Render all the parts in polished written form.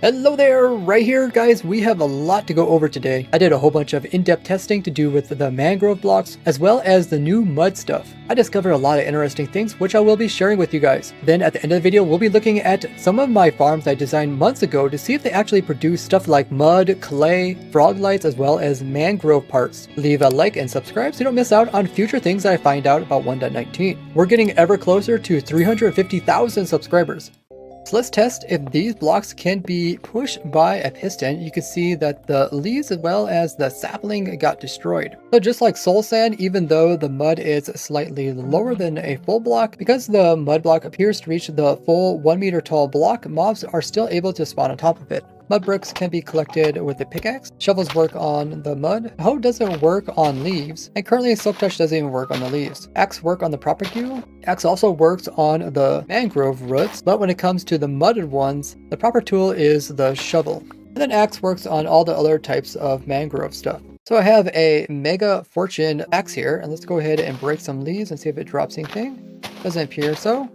Hello there, right here guys, we have a lot to go over today. I did a whole bunch of in-depth testing to do with the mangrove blocks, as well as the new mud stuff. I discovered a lot of interesting things, which I will be sharing with you guys. Then at the end of the video, we'll be looking at some of my farms I designed months ago to see if they actually produce stuff like mud, clay, frog lights, as well as mangrove parts. Leave a like and subscribe so you don't miss out on future things that I find out about 1.19. We're getting ever closer to 350,000 subscribers. So let's test if these blocks can be pushed by a piston. You can see that the leaves as well as the sapling got destroyed. So just like soul sand, even though the mud is slightly lower than a full block, because the mud block appears to reach the full 1 meter tall block, mobs are still able to spawn on top of it. Mud bricks can be collected with a pickaxe. Shovels work on the mud. Hoe doesn't work on leaves. And currently Silk Touch doesn't even work on the leaves. Axe work on the propagule. Axe also works on the mangrove roots. But when it comes to the mudded ones, the proper tool is the shovel. And then axe works on all the other types of mangrove stuff. So I have a Mega Fortune axe here. And let's go ahead and break some leaves and see if it drops anything. Doesn't appear so.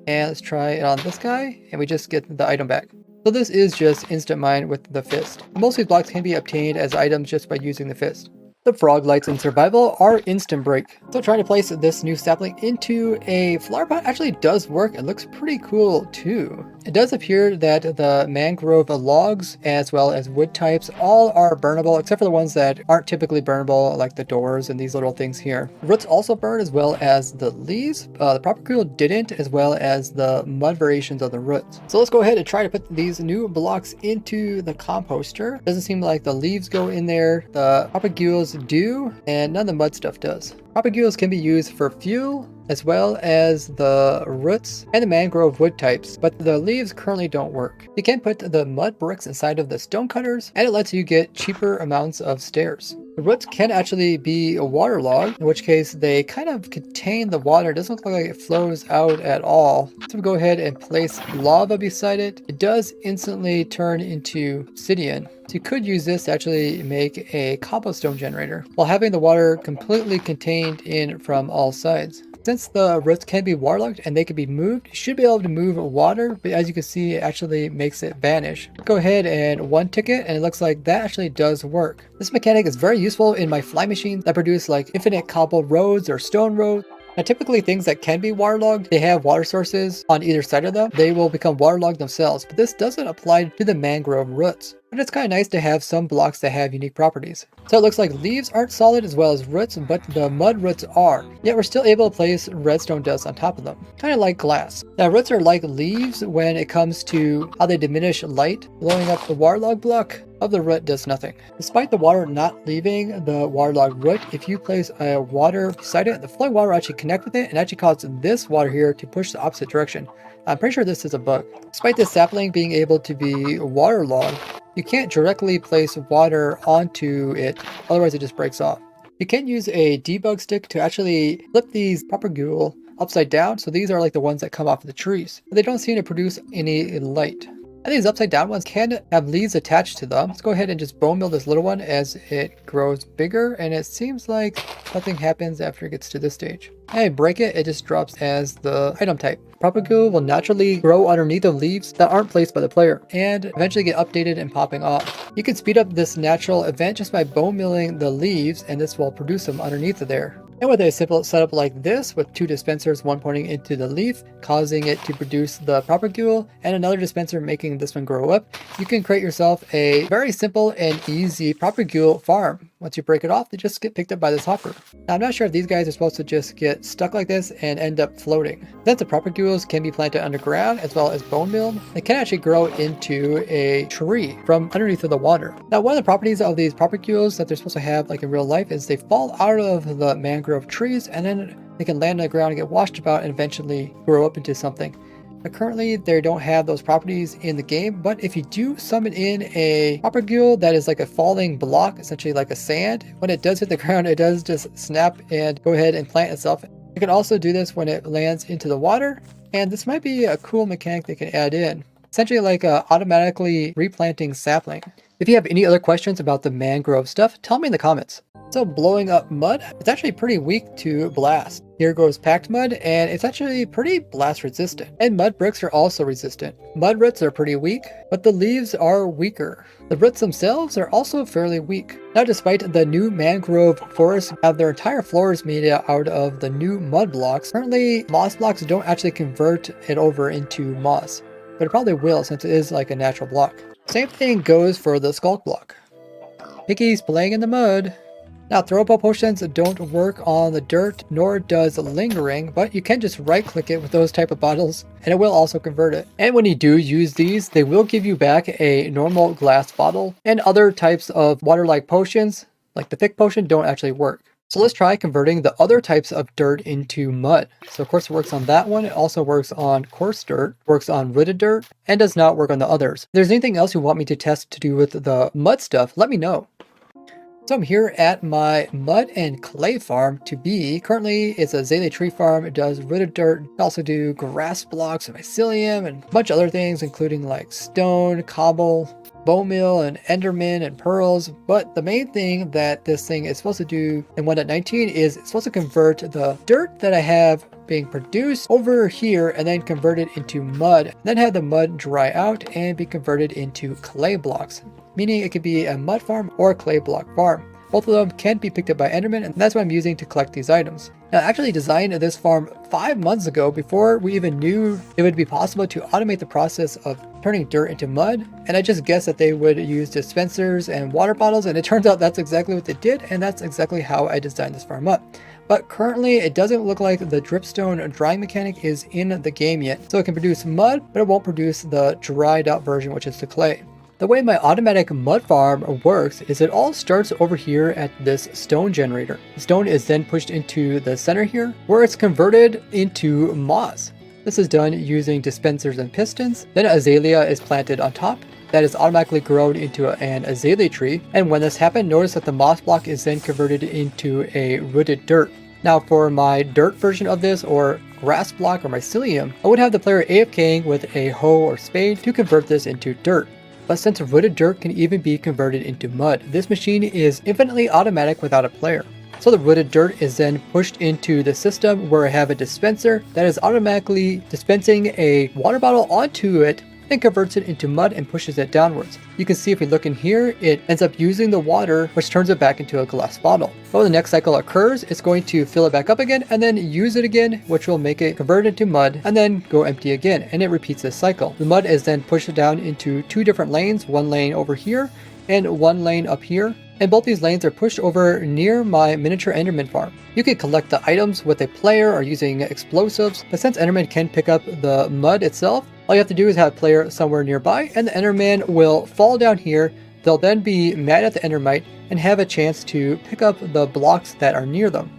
And let's try it on this guy. And we just get the item back. So this is just instant mine with the fist. Most of these blocks can be obtained as items just by using the fist. The frog lights in survival are instant break. So trying to place this new sapling into a flower pot actually does work. It looks pretty cool too. It does appear that the mangrove logs as well as wood types all are burnable except for the ones that aren't typically burnable, like the doors and these little things here. The roots also burn as well as the leaves. The propagule didn't, as well as the mud variations of the roots. So let's go ahead and try to put these new blocks into the composter. Doesn't seem like the leaves go in there. The propagules do, and none of the mud stuff does. Propagules can be used for fuel as well as the roots and the mangrove wood types, but the leaves currently don't work. You can put the mud bricks inside of the stone cutters, and it lets you get cheaper amounts of stairs. The roots can actually be waterlogged, in which case they kind of contain the water. It doesn't look like it flows out at all. So we go ahead and place lava beside it. It does instantly turn into obsidian. So you could use this to actually make a cobblestone generator while having the water completely contained in from all sides. Since the roots can be waterlogged and they can be moved, you should be able to move water, but as you can see, it actually makes it vanish. Go ahead and one tick it, and it looks like that actually does work. This mechanic is very useful in my fly machines that produce like infinite cobbled roads or stone roads. Now typically things that can be waterlogged, they have water sources on either side of them. They will become waterlogged themselves, but this doesn't apply to the mangrove roots. But it's kind of nice to have some blocks that have unique properties. So it looks like leaves aren't solid as well as roots, but the mud roots are. Yet we're still able to place redstone dust on top of them, kind of like glass. Now roots are like leaves when it comes to how they diminish light. Blowing up the waterlog block of the root does nothing. Despite the water not leaving the waterlogged root, if you place a water beside it, the flowing water will actually connect with it and actually cause this water here to push the opposite direction. I'm pretty sure this is a bug. Despite this sapling being able to be waterlogged, you can't directly place water onto it, otherwise it just breaks off. You can use a debug stick to actually flip these propagule upside down, so these are like the ones that come off of the trees. But they don't seem to produce any light. And these upside down ones can have leaves attached to them. Let's go ahead and just bone meal this little one as it grows bigger, and it seems like nothing happens after it gets to this stage. And break it, it just drops as the item type. Propagule will naturally grow underneath of leaves that aren't placed by the player and eventually get updated and popping off. You can speed up this natural event just by bone milling the leaves, and this will produce them underneath of there. And with a simple setup like this, with two dispensers, one pointing into the leaf, causing it to produce the propagule, and another dispenser making this one grow up, you can create yourself a very simple and easy propagule farm. Once you break it off, they just get picked up by this hopper. Now, I'm not sure if these guys are supposed to just get stuck like this and end up floating. Since the propagules can be planted underground as well as bone milled, they can actually grow into a tree from underneath of the water. Now, one of the properties of these propagules that they're supposed to have like in real life is they fall out of the mangrove trees and then they can land on the ground and get washed about and eventually grow up into something. But currently they don't have those properties in the game, but if you do summon in a propagule that is like a falling block, essentially like a sand, when it does hit the ground, it does just snap and go ahead and plant itself. You can also do this when it lands into the water, and this might be a cool mechanic they can add in. Essentially like automatically replanting sapling. If you have any other questions about the mangrove stuff, tell me in the comments. So blowing up mud, it's actually pretty weak to blast. Here goes packed mud, and it's actually pretty blast resistant. And mud bricks are also resistant. Mud roots are pretty weak, but the leaves are weaker. The roots themselves are also fairly weak. Now, despite the new mangrove forests have their entire floors made out of the new mud blocks, currently moss blocks don't actually convert it over into moss, but it probably will since it is like a natural block. Same thing goes for the sculk block. Piggy's playing in the mud. Now, throwable potions don't work on the dirt, nor does lingering, but you can just right click it with those type of bottles and it will also convert it. And when you do use these, they will give you back a normal glass bottle, and other types of water-like potions, like the thick potion, don't actually work. So let's try converting the other types of dirt into mud. So of course it works on that one. It also works on coarse dirt, works on rooted dirt, and does not work on the others. If there's anything else you want me to test to do with the mud stuff, let me know. So I'm here at my mud and clay farm to be. Currently it's a azalea tree farm. It does rooted dirt. I also do grass blocks and mycelium and a bunch of other things, including like stone, cobble, bone meal, and enderman and pearls. But the main thing that this thing is supposed to do in 1.19 is it's supposed to convert the dirt that I have being produced over here and then convert it into mud, and then have the mud dry out and be converted into clay blocks, meaning it could be a mud farm or a clay block farm. Both of them can be picked up by endermen, and that's what I'm using to collect these items. Now, I actually designed this farm 5 months ago before we even knew it would be possible to automate the process of turning dirt into mud, and I just guessed that they would use dispensers and water bottles, and it turns out that's exactly what they did, and that's exactly how I designed this farm up. But currently it doesn't look like the dripstone drying mechanic is in the game yet, so it can produce mud, but it won't produce the dried out version, which is the clay. The way my automatic mud farm works is it all starts over here at this stone generator. The stone is then pushed into the center here, where it's converted into moss. This is done using dispensers and pistons. Then azalea is planted on top. That is automatically grown into an azalea tree. And when this happens, notice that the moss block is then converted into a rooted dirt. Now for my dirt version of this, or grass block or mycelium, I would have the player AFKing with a hoe or spade to convert this into dirt. But since rooted dirt can even be converted into mud, this machine is infinitely automatic without a player. So the rooted dirt is then pushed into the system where I have a dispenser that is automatically dispensing a water bottle onto it, and converts it into mud and pushes it downwards. You can see if we look in here, it ends up using the water, which turns it back into a glass bottle. When the next cycle occurs, it's going to fill it back up again and then use it again, which will make it convert into mud and then go empty again, and it repeats this cycle. The mud is then pushed down into 2 different lanes, one lane over here and one lane up here. And both these lanes are pushed over near my miniature enderman farm. You can collect the items with a player or using explosives, but since enderman can pick up the mud itself, all you have to do is have a player somewhere nearby, and the enderman will fall down here. They'll then be mad at the endermite and have a chance to pick up the blocks that are near them.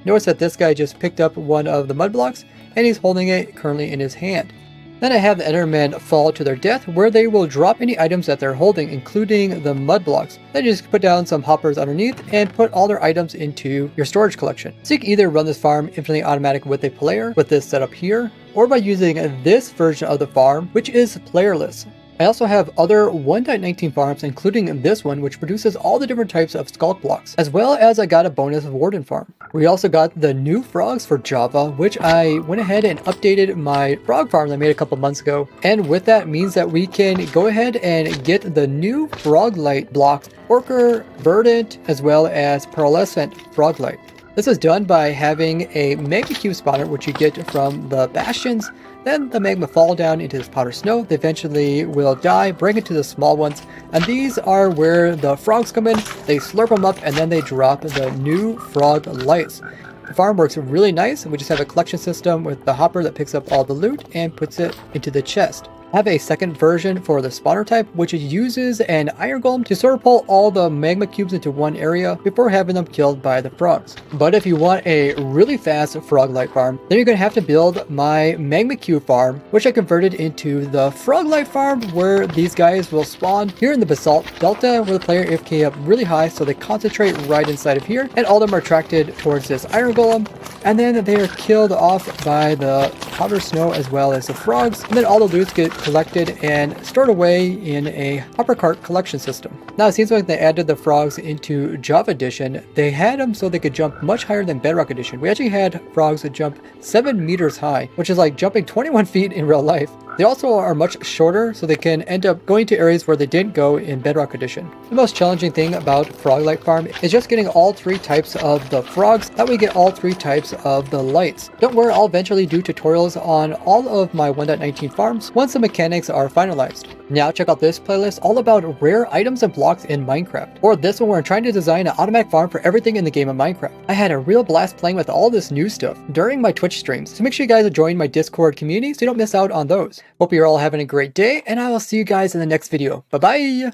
Notice that this guy just picked up one of the mud blocks and he's holding it currently in his hand. Then I have the endermen fall to their death, where they will drop any items that they're holding, including the mud blocks. Then you just put down some hoppers underneath and put all their items into your storage collection. So you can either run this farm infinitely automatic with a player, with this setup here, or by using this version of the farm, which is playerless. I also have other 1.19 farms, including this one, which produces all the different types of sculk blocks, as well as I got a bonus warden farm. We also got the new frogs for Java, which I went ahead and updated my frog farm that I made a couple months ago. And with that means that we can go ahead and get the new froglight blocks, Orker, Verdant, as well as Pearlescent froglight. This is done by having a magma cube spawner, which you get from the bastions. Then the magma fall down into this powder snow. They eventually will die, bring it to the small ones, and these are where the frogs come in. They slurp them up and then they drop the new frog lights. The farm works really nice, and we just have a collection system with the hopper that picks up all the loot and puts it into the chest. I have a second version for the spawner type, which uses an iron golem to sort of pull all the magma cubes into one area before having them killed by the frogs. But if you want a really fast froglight farm, then you're going to have to build my magma cube farm, which I converted into the froglight farm, where these guys will spawn here in the basalt delta, where the player AFK up really high, so they concentrate right inside of here, and all of them are attracted towards this iron golem, and then they are killed off by the powder snow as well as the frogs, and then all they'll do is get collected and stored away in a hopper cart collection system. Now it seems like they added the frogs into Java Edition. They had them so they could jump much higher than Bedrock Edition. We actually had frogs that jump 7 meters high, which is like jumping 21 feet in real life. They also are much shorter, so they can end up going to areas where they didn't go in Bedrock Edition. The most challenging thing about Froglight Farm is just getting all 3 types of the frogs, that we get all 3 types of the lights. Don't worry, I'll eventually do tutorials on all of my 1.19 farms once the mechanics are finalized. Now check out this playlist all about rare items and blocks in Minecraft. Or this one where I'm trying to design an automatic farm for everything in the game of Minecraft. I had a real blast playing with all this new stuff during my Twitch streams, so make sure you guys join my Discord community so you don't miss out on those. Hope you're all having a great day, and I will see you guys in the next video. Bye bye!